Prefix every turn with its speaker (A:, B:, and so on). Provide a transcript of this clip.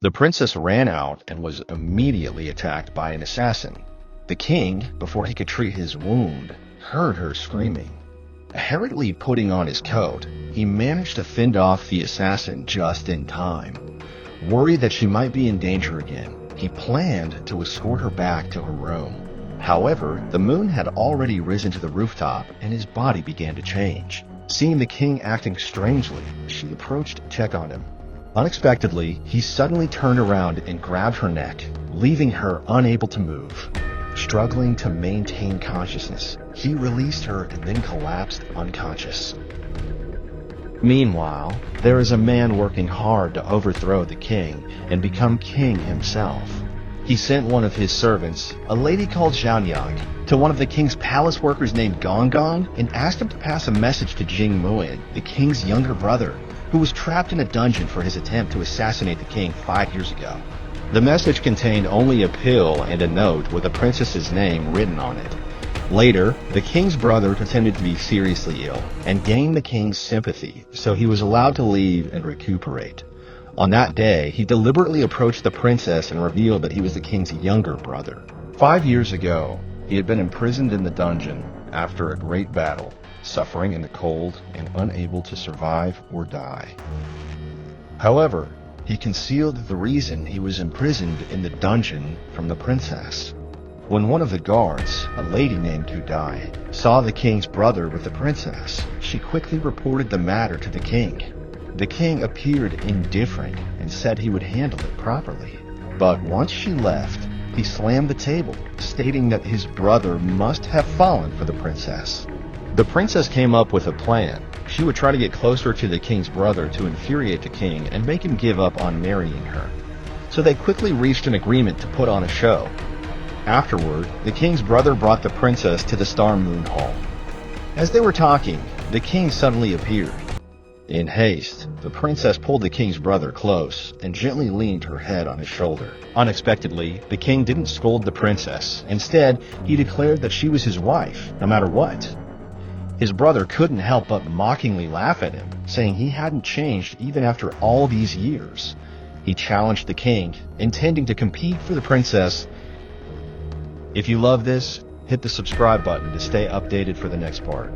A: The princess ran out and was immediately attacked by an assassin. The king, before he could treat his wound, heard her screaming. Hurriedly putting on his coat, he managed to fend off the assassin just in time. Worried that she might be in danger again, he planned to escort her back to her room. However, the moon had already risen to the rooftop and his body began to change. Seeing the king acting strangely, she approached to check on him. Unexpectedly, he suddenly turned around and grabbed her neck, leaving her unable to move. Struggling to maintain consciousness, he released her and then collapsed unconscious. Meanwhile, there is a man working hard to overthrow the king and become king himself. He sent one of his servants, a lady called Xiaonyang, to one of the king's palace workers named Gong and asked him to pass a message to Jing Muin, the king's younger brother, who was trapped in a dungeon for his attempt to assassinate the king 5 years ago. The message contained only a pill and a note with the princess's name written on it. Later, the king's brother pretended to be seriously ill and gained the king's sympathy, so he was allowed to leave and recuperate. On that day, he deliberately approached the princess and revealed that he was the king's younger brother. 5 years ago, he had been imprisoned in the dungeon after a great battle, suffering in the cold and unable to survive or die. However, he concealed the reason he was imprisoned in the dungeon from the princess. When one of the guards, a lady named Tu Dai, saw the king's brother with the princess, she quickly reported the matter to the king. The king appeared indifferent and said he would handle it properly. But once she left, he slammed the table, stating that his brother must have fallen for the princess. The princess came up with a plan. She would try to get closer to the king's brother to infuriate the king and make him give up on marrying her. So they quickly reached an agreement to put on a show. Afterward, the king's brother brought the princess to the Star Moon Hall. As they were talking, the king suddenly appeared. In haste, the princess pulled the king's brother close and gently leaned her head on his shoulder. Unexpectedly, the king didn't scold the princess. Instead, he declared that she was his wife, no matter what. His brother couldn't help but mockingly laugh at him, saying he hadn't changed even after all these years. He challenged the king, intending to compete for the princess. If you love this, hit the subscribe button to stay updated for the next part.